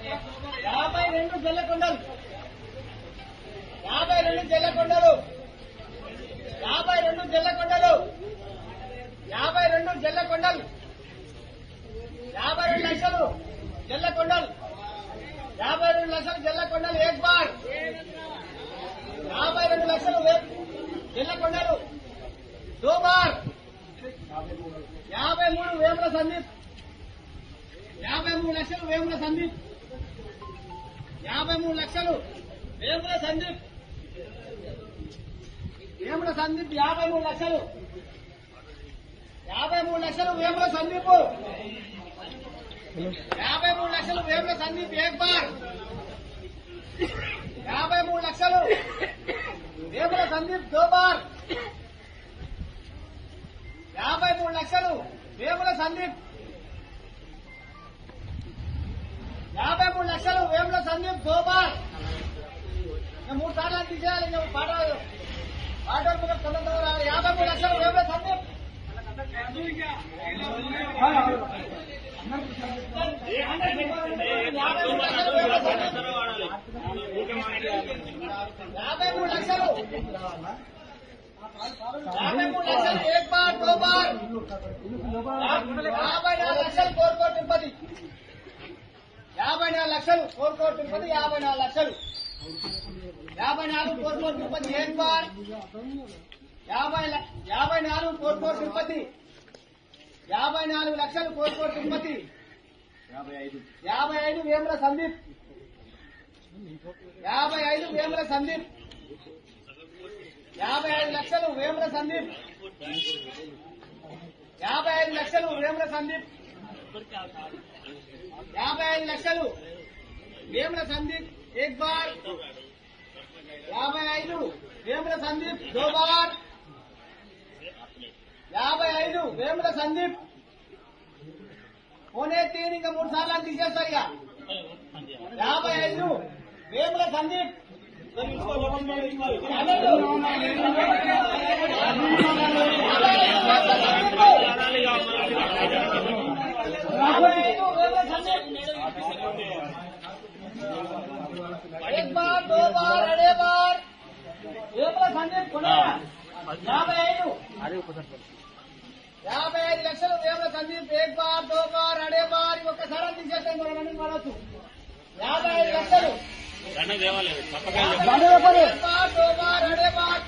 52 జల్లకొండలు 52 జల్లకొండలు 52 జల్లకొండలు 52 జల్లకొండలు 52 లక్షలు జల్లకొండలు 52 లక్షలు జల్లకొండలు ఏక్ బార్ 52 లక్షలు జల్లకొండలు దో బార్ 53 వేముల సందీప్ 53 లక్షలు వేముల సందీప్ 53 లక్షలు వేముల సందీప్ 53 లక్షలు 53 లక్షలు వేముల సందీప్ 53 లక్షలు వేముల సందీప్ ఏక్ బార్ 53 లక్షలు వేముల సందీప్ దో బార్ 53 లక్షలు వేముల సందీప్ 53 లక్షలు వేముల సందీప్ దో బార్ 3 సార్లు తీసేయాలి పాట వరకు 53 లక్షలు వేముల సందీప్ 53 లక్షలు 53 లక్షలు ఏక్ బార్ దో బార్ 54 లక్షలు కోరుకోట తిరుపతి 54 లక్షలు కోరుకోట తిరుపతి 54 లక్షలు 54 కోరుకోట తిరుపతి ఏక్ బార్ 54 కోరుకోట తిరుపతి 54 లక్షలు కోరుకోట తిరుపతి 55 వేముల సందీప్ 55 వేముల సందీప్ 55 లక్షలు వేముల సందీప్ 55 లక్షలు వేముల సందీప్ 55 లక్షలు వేముల సందీప్ ఏక్ బార్ 55 వేముల సందీప్ దో బార్ 55 వేముల సందీప్ పోనే 3 ఇంకా 3 సార్లు తీసేస్తారు ఇక 55 వేముల సందీప్ 1 बार 2 बार अड़े बार वेमुల సందీప్ 55 లక్షలు వేముల సందీప్ ఏక్ బార్ 2 బార్ అడే బార్ ఒక్కసారి తీసేస్తాం మనం రన్నింగ్ వాడచ్చు 55 లక్షలు బార్ 2 బార్ అడే బార్